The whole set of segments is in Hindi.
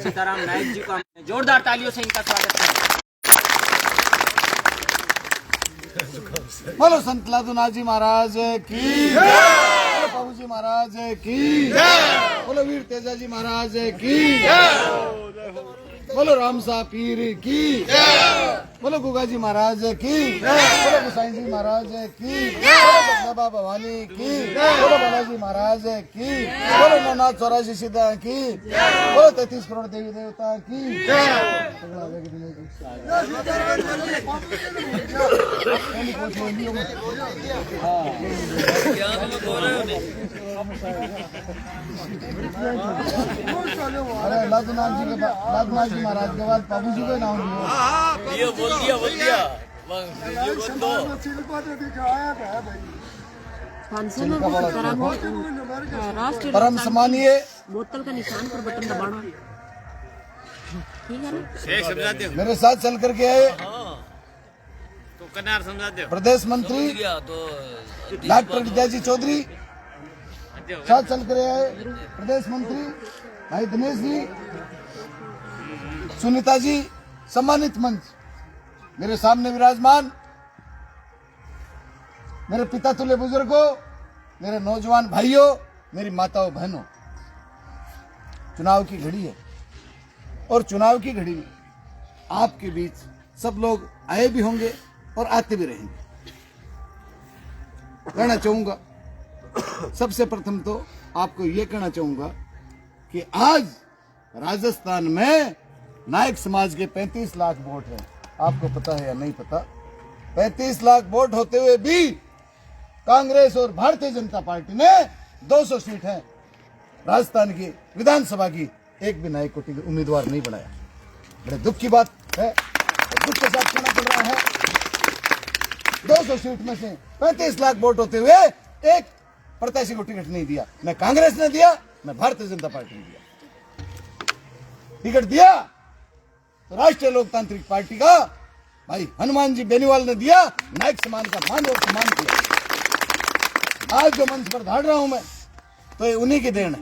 सीताराम नायक जी को हम जोरदार तालियों से इनका स्वागत करें। बोलो संत लादूनाथ जी महाराज की, बोलो बाबू जी महाराज की, बोलो वीर तेजा जी महाराज की, बोलो रामसा पीर की, बोलो गुगा जी महाराज की, बोलो गुसाई जी महाराज की, बोलो बाबा भवानी की, बोलो बालाजी महाराज की, बोलो नौनाथ 84 सीधा की, बोलो 33 करोड़ देवी देवता की। अरे लादूनाथ जी महाराज के बाद बाबू जी को नाम दिया। बोल दिया परम सम्मानीय बोतल का निशान पर बटन दबाना, ठीक है ना? मेरे साथ चल करके आए तो कनार समझा दो। प्रदेश मंत्री डॉक्टर विद्याजी चौधरी, साथ चल कर आए प्रदेश मंत्री भाई दिनेश जी, सुनीता जी, सम्मानित मंच, मेरे सामने विराजमान मेरे पिता तुल्य बुजुर्गों, मेरे नौजवान भाइयों, मेरी माताओं बहनों, चुनाव की घड़ी है और चुनाव की घड़ी में आपके बीच सब लोग आए भी होंगे और आते भी रहेंगे। कहना चाहूंगा, सबसे प्रथम तो आपको यह कहना चाहूंगा कि आज राजस्थान में नायक समाज के 35 लाख वोट हैं। आपको पता है या नहीं पता? 35 लाख वोट होते हुए भी कांग्रेस और भारतीय जनता पार्टी ने 200 सीट है राजस्थान की विधानसभा की, एक भी नायक कोटि का उम्मीदवार नहीं बनाया। बड़े दुख की बात है और दुख के साथ कहना पड़ रहा है, 200 सीट में से 35 लाख वोट होते हुए एक प्रत्याशी को टिकट नहीं दिया। न कांग्रेस ने दिया, न भारतीय जनता पार्टी ने दिया। टिकट दिया तो राष्ट्रीय लोकतांत्रिक पार्टी का भाई हनुमान जी बेनीवाल ने दिया, नायक समान का मान और सम्मान किया। आज जो मंच पर धाड़ रहा हूं मैं, तो ये उन्हीं की देन है।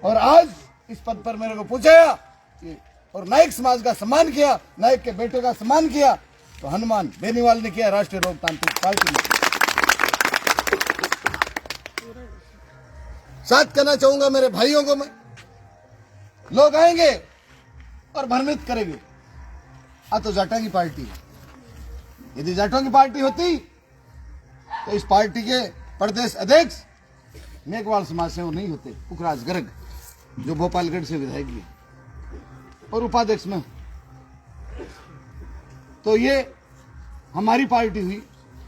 और आज इस पद पर मेरे को पूछाया और नायक समाज का सम्मान किया, नायक के बेटे का सम्मान किया, तो हनुमान बेनीवाल ने किया, राष्ट्रीय लोकतांत्रिक पार्टी ने। साथ कहना चाहूंगा मेरे भाइयों को, मैं लोग आएंगे और भ्रमित करेंगे, तो जाटों की पार्टी है। यदि जाटों की पार्टी होती तो इस पार्टी के प्रदेश अध्यक्ष मेघवाल समाज से वो नहीं होते, पुखराज गर्ग, जो भोपालगढ़ से विधायक भी और उपाध्यक्ष में। तो ये हमारी पार्टी हुई,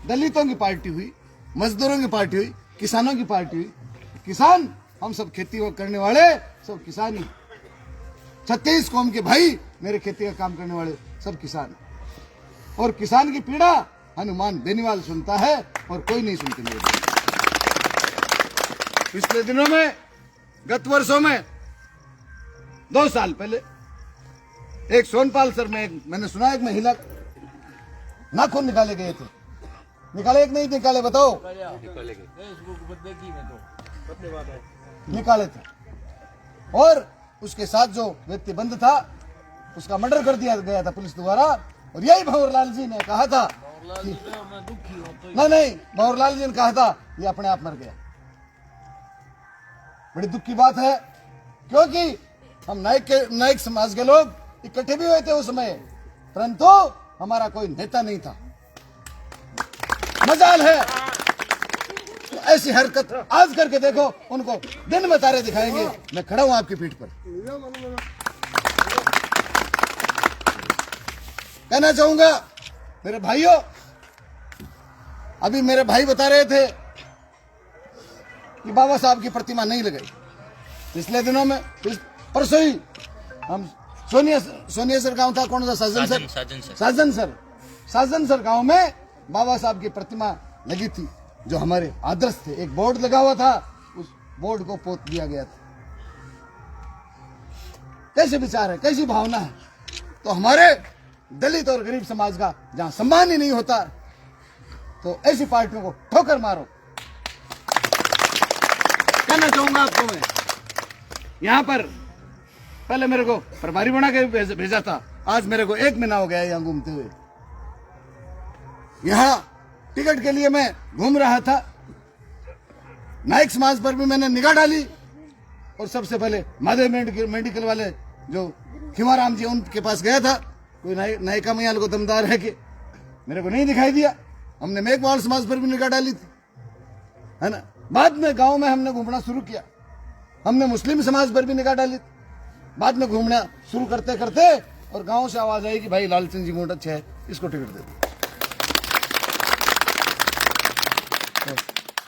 दलितों की पार्टी हुई, मजदूरों की पार्टी हुई, किसानों की पार्टी हुई। किसान, हम सब खेती करने वाले सब किसान ही, 36 कौम के भाई मेरे खेती का काम करने वाले सब किसान, और किसान की पीड़ा हनुमान बेनीवाल सुनता है और कोई नहीं सुनते मेरे। पिछले दिनों में, गत वर्षों में, 2 साल पहले एक सोनपाल सर में मैंने सुना एक महिला नाखून निकाले गए थे। निकाले एक नहीं निकाले, बताओ? निकाले थे। और उसके साथ जो व्यक्ति बंद था उसका मर्डर कर दिया गया था पुलिस द्वारा। और यही भंवरलाल जी ने कहा था, नहीं भंवरलाल जी ने कहा था ये अपने आप मर गया। बड़ी दुख की बात है, क्योंकि हम नायक समाज के लोग इकट्ठे भी हुए थे उस समय, परंतु हमारा कोई नेता नहीं था। मजाल है तो ऐसी हरकत आज करके देखो, उनको दिन में तारे दिखाएंगे। मैं खड़ा हूं आपकी पीठ पर। कहना चाहूंगा मेरे भाइयों, अभी मेरे भाई बता रहे थे कि बाबा साहब की प्रतिमा नहीं लगाई। पिछले दिनों में, परसों ही हम सोनिया सर गांव था, कौन सा? साजन सर गांव में बाबा साहब की प्रतिमा लगी थी, जो हमारे आदर्श थे। एक बोर्ड लगा हुआ था, उस बोर्ड को पोत दिया गया था। कैसे विचार है, कैसी भावना है? तो हमारे दलित और गरीब समाज का जहां सम्मान ही नहीं होता, तो ऐसी पार्टियों को ठोकर मारो। कहना चाहूंगा आपको मैं, यहां पर पहले मेरे को प्रभारी बना के भेजा था, आज मेरे को 1 महीना हो गया यहाँ घूमते हुए। यहाँ टिकट के लिए मैं घूम रहा था, नाइक समाज पर भी मैंने निगाह डाली, और सबसे पहले माधव मेडिकल वाले जो खिमाराम जी उनके पास गया था, कोई नायिका मैया को दमदार है कि मेरे को नहीं दिखाई दिया। हमने मेघवाल समाज पर भी निगाह डाली थी, है ना। बाद में गांव में हमने घूमना शुरू किया, हमने मुस्लिम समाज पर भी निगाह डाली थी। बाद में घूमना शुरू करते करते और गांव से आवाज आई कि भाई लालचंद जी मूड अच्छा है, इसको टिकट दे दो।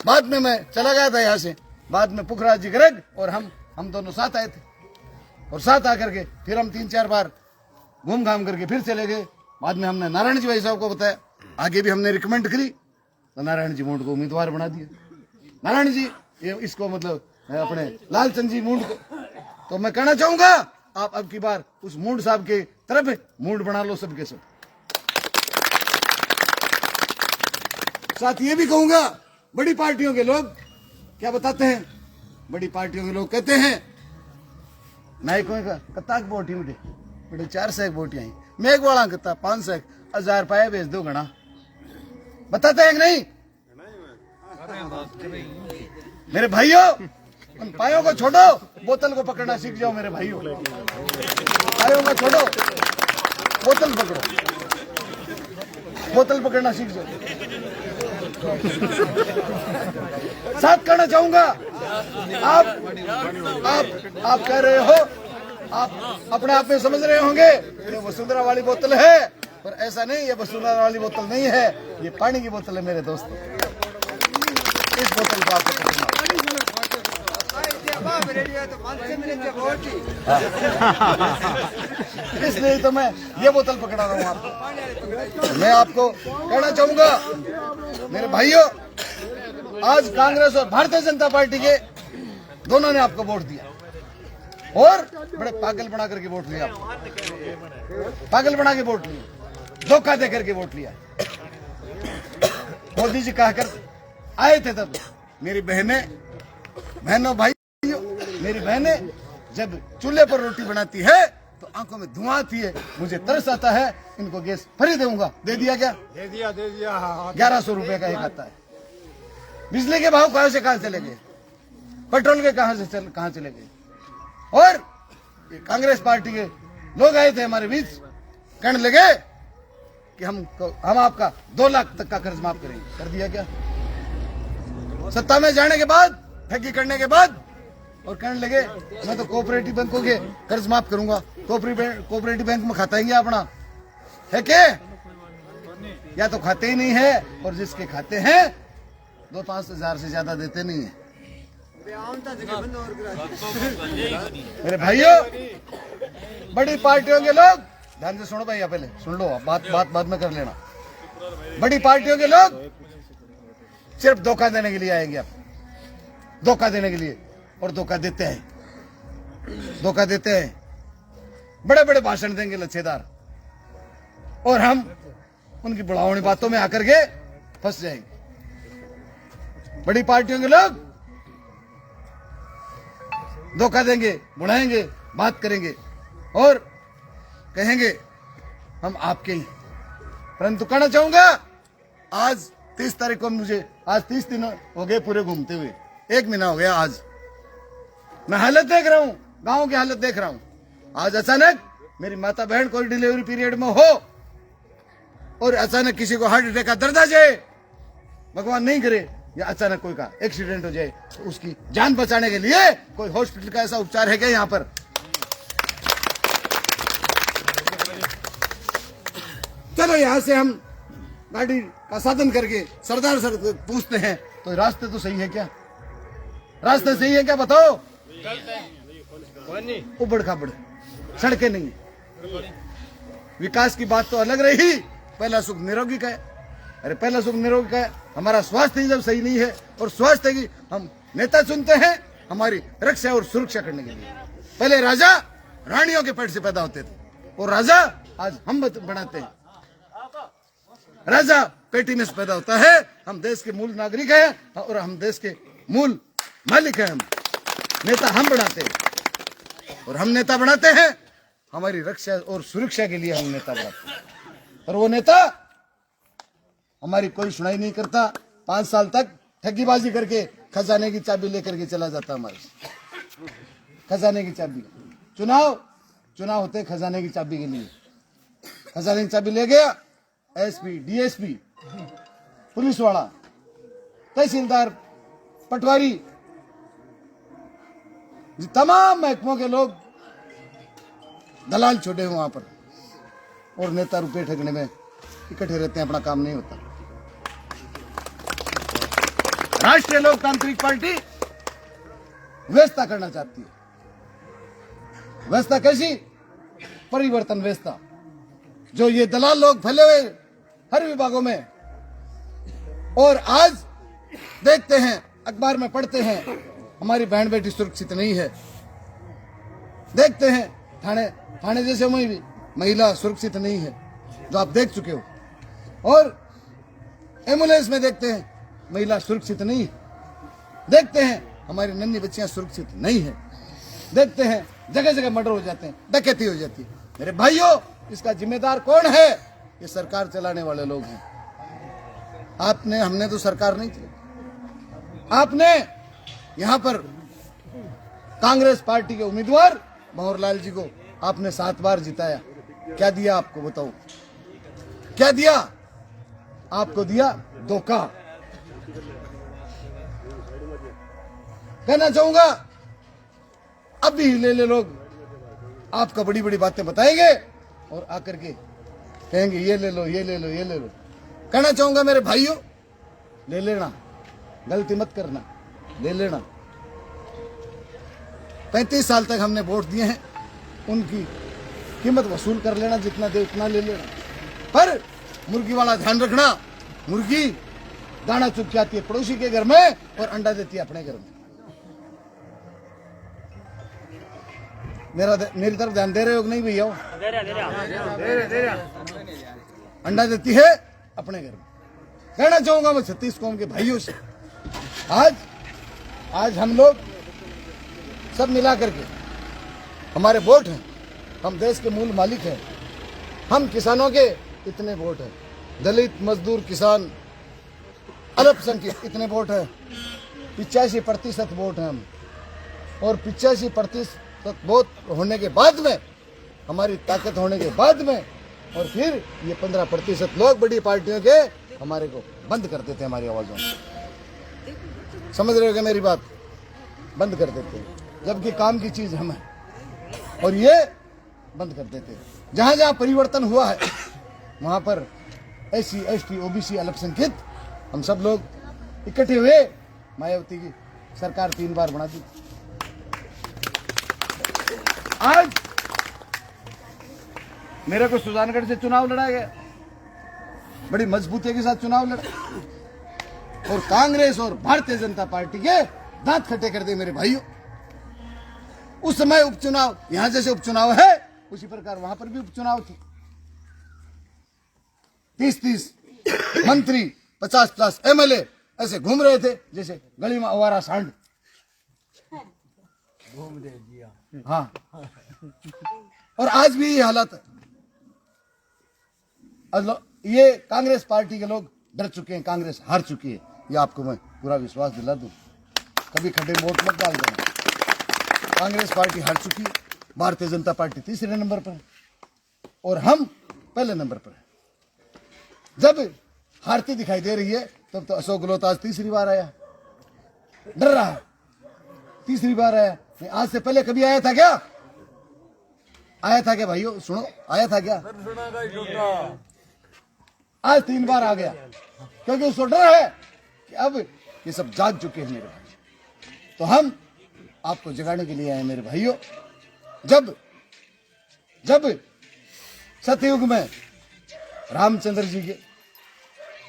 बाद में मैं चला गया था यहाँ से, बाद में पुखराज जी गर्ग और हम दोनों साथ आए थे, और साथ आकर के फिर हम 3-4 बार घूम घाम करके फिर चले गए। बाद में हमने नारायण जी भाई साहब को बताया, आगे भी हमने रिकमेंड करी, तो नारायण जी मूंड को उम्मीदवार बना दिया। नारायण जी ये इसको मतलब अपने लालचंद जी मूंड को, तो मैं कहना चाहूंगा आप अब की बार उस मूंड साहब के तरफ मूंड बना लो सबके सब। साथ ये भी कहूंगा, बड़ी पार्टियों के लोग क्या बताते हैं, बड़ी पार्टियों के लोग कहते हैं नायकों का कत्ताक बोटी उठे बड़े 400 बोटी आई, मेघवाला कत्ता 500 1000 पाए भेज दो घना, बताते हैं कि नहीं? मेरे भाइयों, उन पायों को छोड़ो, बोतल को पकड़ना सीख जाओ मेरे भाइयों। पायों को छोड़ो, बोतल पकड़ो, बोतल पकड़ना सीख जाओ। साथ कहना चाहूंगा, आप कह रहे हो, आप अपने आप में समझ रहे होंगे ये वसुंधरा वाली बोतल है, पर ऐसा नहीं, ये वसुंधरा वाली बोतल नहीं है, ये पानी की बोतल है मेरे दोस्तों। इस बोतल को आपको पकड़ना, इसलिए तो मैं ये बोतल पकड़ा रहा हूँ आपको। मैं आपको कहना चाहूंगा मेरे भाइयों, आज कांग्रेस और भारतीय जनता पार्टी के दोनों ने आपको वोट दिया, और बड़े पागल बना करके वोट लिया, पागल बना के वोट लिया, धोखा दे करके वोट लिया। मोदी जी कहकर आए थे तब, मेरी बहनों भाइयों, मेरी बहनें जब चूल्हे पर रोटी बनाती है तो आंखों में धुआं आती है, मुझे तरस आता है, इनको गैस फ्री दूंगा। दे दिया क्या? दे दिया 1100 रुपए का एक आता है। बिजली के भाव कहां से कहां चले गए, पेट्रोल के कहां चले गए। और कांग्रेस पार्टी के लोग आए थे हमारे बीच, कहने लगे कि हम आपका 2 लाख तक का कर्ज माफ करेंगे। कर दिया क्या? सत्ता में जाने के बाद, ठगी करने के बाद, और कहने लगे मैं तो कोऑपरेटिव बैंकों के कर्ज माफ करूंगा। कोऑपरेटिव बैंक में खाता ही है अपना है क्या? या तो खाते ही नहीं है, और जिसके खाते हैं 2-5 हजार से ज्यादा देते नहीं है। मेरे भाइयों, बड़ी पार्टियों के लोग, ध्यान से सुनो भैया, पहले सुन लो, बात बाद में कर लेना। बड़ी पार्टियों के लोग सिर्फ धोखा देने के लिए आएंगे, आप धोखा देने के लिए, और धोखा देते हैं, बड़े बड़े भाषण देंगे लच्छेदार, और हम उनकी बढ़ावनी बातों में आकर के फंस जाएंगे। बड़ी पार्टियों के लोग धोखा देंगे, बुलाएंगे, बात करेंगे और कहेंगे हम आपके ही। परंतु कहना चाहूंगा, आज 30 तारीख को मुझे, आज 30 दिन हो गए पूरे घूमते हुए, 1 महीना हो गया। आज मैं हालत देख रहा हूं, गांव की हालत देख रहा हूं। आज अचानक मेरी माता बहन कोई डिलीवरी पीरियड में हो और अचानक किसी को हार्ट अटैक का दर्द आ जाए, भगवान नहीं करे, या अचानक कोई का एक्सीडेंट हो जाए, तो उसकी जान बचाने के लिए कोई हॉस्पिटल का ऐसा उपचार है क्या यहाँ पर? चलो यहाँ से हम गाड़ी का साधन करके सरदार सर पूछते हैं, तो रास्ते तो सही है क्या? रास्ते सही है क्या बताओ? उबड़ खाबड़ सड़कें नहीं है। विकास की बात तो अलग रही, पहला सुख निरोगी का है। अरे पहला सुख निरोगी का है, हमारा स्वास्थ्य ही जब सही नहीं है, और स्वास्थ्य की हम नेता चुनते हैं हमारी रक्षा और सुरक्षा करने के लिए। पहले राजा रानियों के पेट से पैदा होते थे, और राजा आज हम बनाते हैं। राजा पेटी में से पैदा होता है। हम देश के मूल नागरिक हैं और हम देश के मूल मालिक हैं। हम नेता हम बनाते हैं। और हम नेता बनाते हैं हमारी रक्षा और सुरक्षा के लिए हम नेता बनाते हैं, पर वो नेता हमारी कोई सुनाई नहीं करता। 5 साल तक ठगीबाजी करके खजाने की चाबी लेकर के चला जाता हमारे से। खजाने की चाबी, चुनाव होते हैं खजाने की चाबी के लिए। खजाने की चाबी ले गया एसपी, डीएसपी, पुलिस वाला, तहसीलदार, पटवारी, तमाम महकमों के लोग दलाल छोड़े हुए वहां पर, और नेता रुपए ठगने में इकट्ठे रहते हैं, अपना काम नहीं होता। राष्ट्रीय लोकतांत्रिक पार्टी व्यवस्था करना चाहती है। व्यवस्था कैसी? परिवर्तन व्यवस्था। जो ये दलाल लोग फैले हुए हर विभागों में, और आज देखते हैं, अखबार में पढ़ते हैं, हमारी बहन बेटी सुरक्षित नहीं है। देखते हैं थाने जैसे में भी महिला सुरक्षित नहीं है, जो आप देख चुके हो। और एम्बुलेंस में देखते हैं महिला सुरक्षित नहीं है। देखते हैं हमारी नन्ही बच्चियां सुरक्षित नहीं है। देखते हैं जगह जगह मर्डर हो जाते हैं, डकैती हो जाती है। मेरे भाइयों, इसका जिम्मेदार कौन है? ये सरकार चलाने वाले लोग हैं। हमने तो सरकार नहीं चलाई। आपने यहां पर कांग्रेस पार्टी के उम्मीदवार भंवरलाल जी को आपने 7 बार जिताया। क्या दिया आपको? बताओ क्या दिया आपको? दिया धोखा। कहना चाहूंगा, अब भी ले लोग आपका बड़ी बड़ी बातें बताएंगे और आकर के कहेंगे ये ले लो, ये ले लो, ये ले लो। कहना चाहूंगा मेरे भाइयों, ले लेना, गलती मत करना, ले लेना। 35 साल तक हमने वोट दिए हैं, उनकी कीमत वसूल कर लेना, जितना दे उतना ले लेना। पर मुर्गी वाला ध्यान रखना, मुर्गी दाना चुग जाती है पड़ोसी के घर में और अंडा देती है अपने घर में। मेरी तरफ ध्यान दे रहे हो कि नहीं भैया? अंडा देती है अपने घर में। कहना चाहूंगा मैं 36 कौम के भाइयों से, आज हम लोग सब मिला करके, हमारे वोट हैं, हम देश के मूल मालिक हैं, हम किसानों के इतने वोट हैं, दलित, मजदूर, किसान, अल्पसंख्यक इतने वोट हैं, 85% वोट हैं हम। और 85% वोट होने के बाद में, हमारी ताकत होने के बाद में, और फिर ये 15% लोग बड़ी पार्टियों के हमारे को बंद कर देते हैं, हमारी आवाजों में। समझ रहे हो क्या मेरी बात? बंद कर देते हैं, जबकि काम की चीज हम है, और ये बंद कर देते हैं। जहां जहां परिवर्तन हुआ है वहां पर SC, ST, OBC, अल्पसंख्यक हम सब लोग इकट्ठे हुए मायावती की सरकार 3 बार बना दी। आज मेरे को सुजानगढ़ से चुनाव लड़ा गया, बड़ी मजबूती के साथ चुनाव लड़ा, और कांग्रेस और भारतीय जनता पार्टी के दांत खट्टे कर दिए मेरे भाइयों। उस समय उपचुनाव, यहां जैसे उपचुनाव है उसी प्रकार वहां पर भी उपचुनाव थे। 30-30 मंत्री, 50+ MLA ऐसे घूम रहे थे जैसे गली में आवारा सांड। हाँ, और आज भी ये हालत है। ये कांग्रेस पार्टी के लोग डर चुके हैं, कांग्रेस हार चुकी है, ये आपको मैं पूरा विश्वास दिला दूं। कभी खड्डे वोट मत डाल देना। कांग्रेस पार्टी हार चुकी है, भारतीय जनता पार्टी तीसरे नंबर पर है और हम पहले नंबर पर है। जब हारती दिखाई दे रही है तब तो अशोक गहलोत आज तीसरी बार आया, डर रहा है, तीसरी बार आया। आज से पहले कभी आया था क्या? आया था क्या भाइयों? सुनो, आया था क्या? आज 3 बार आ गया, क्योंकि उसको डर है कि अब ये सब जाग चुके हैं मेरे भाई। तो हम आपको जगाने के लिए आए मेरे भाइयों। जब सतयुग में रामचंद्र जी के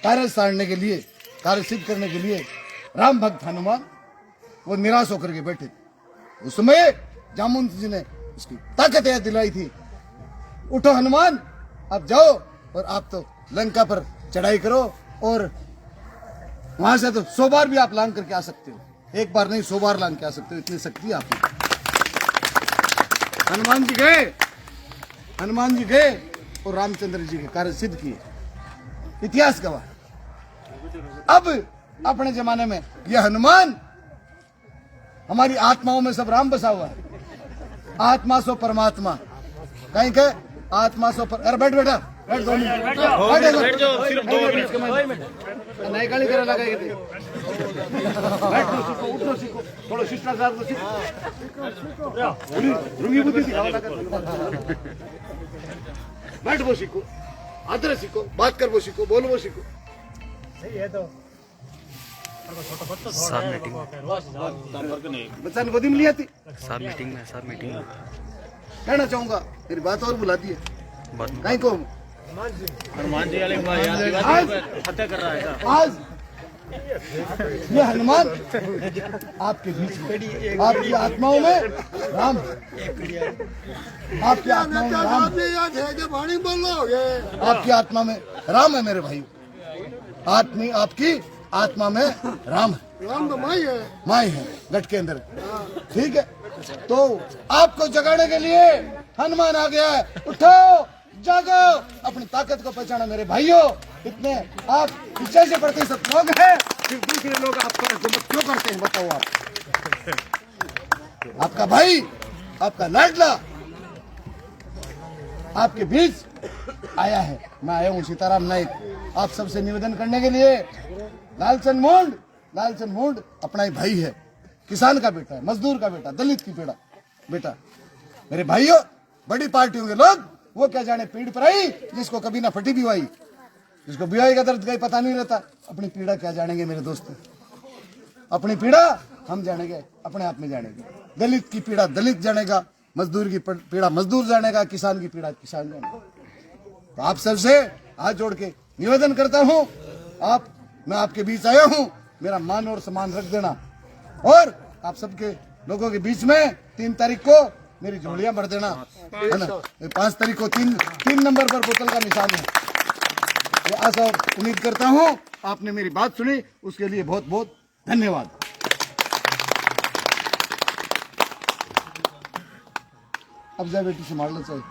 कार्य साधने के लिए, कार्य सिद्ध करने के लिए राम भक्त हनुमान वो निराश होकर के बैठे थे। उस समय जामुन जी ने उसकी ताकत याद दिलाई थी, उठो हनुमान, आप जाओ और आप तो लंका पर चढ़ाई करो, और वहां से तो 100 बार भी आप लांग करके आ सकते हो। एक बार नहीं, 100 बार लांग के आ सकते हो, इतनी शक्ति आप। हनुमान जी गए और रामचंद्र जी के कार्य सिद्ध किए, इतिहास गवाह। अब अपने जमाने में यह हनुमान हमारी आत्माओं में सब राम बसा हुआ है। आत्मा सो परमात्मा, कहीं के आत्मा सो पर। अरे बैठ बेटा, बैठ 2 मिनट, बैठ जाओ, सिर्फ 2 मिनट। नहीं गाली करे लगा के बैठो सीखो, उठो सीखो, थोड़ा शिष्टाचार तो सीखो, रुंगी बुद्धि सिखाओ लगा। बैठ वो सीखो, आदर सीखो, बात कर वो सीखो, बोल वो सीखो। सब मीटिंग बच्चा ने गोदी में लिया थी, सब मीटिंग में कहना चाहूंगा, मेरी बात और बुला दी है कहीं को। हनुमान जी वाले हत्या कर रहा है। आज ये हनुमान आपके बीच में, आपकी आत्माओं में राम, आपकी आत्माओं में राम, आपकी आत्मा में राम है मेरे भाई। आपकी आत्मा में राम है, राम तो माई है गट के अंदर, ठीक है। तो आपको जगाने के लिए हनुमान आ गया है। उठो, जागो, अपनी ताकत को पहचानो मेरे भाइयों। इतने आप 85% लोग हैं, फिर दूसरे लोग आप पर हुकूमत क्यों करते हैं बताओ आप? आपका भाई, आपका लाडला आपके बीच आया है। मैं आया हूँ सीताराम नाइक आप सबसे निवेदन करने के लिए। लालचंद मुंड अपना ही भाई है, किसान का बेटा है, मजदूर का बेटा, दलित की बेटा। मेरे भाइयों, बड़ी पार्टियों के लोग वो क्या जाने पीड़ पर आई जिसको कभी ना फटी बिवाई, जिसको बिवाई का दर्द कहीं पता नहीं रहता। अपनी पीड़ा क्या जानेंगे मेरे दोस्त? अपनी पीड़ा हम जानेंगे, अपने आप में जानेंगे। दलित की पीड़ा दलित जानेगा, मजदूर की पीड़ा मजदूर जानेगा, किसान की पीड़ा किसान जानेगा। तो आप सबसे हाथ जोड़ के निवेदन करता हूँ, मैं आपके बीच आया हूँ, मेरा मान और सम्मान रख देना। और आप सबके लोगों के बीच में 3 तारीख को मेरी झोलियां भर देना, है ना। 5 तारीख को 3 नंबर पर बोतल का निशान है। तो आशा और उम्मीद करता हूँ आपने मेरी बात सुनी, उसके लिए बहुत बहुत धन्यवाद। अब जाए बेटी संभालना चाहिए।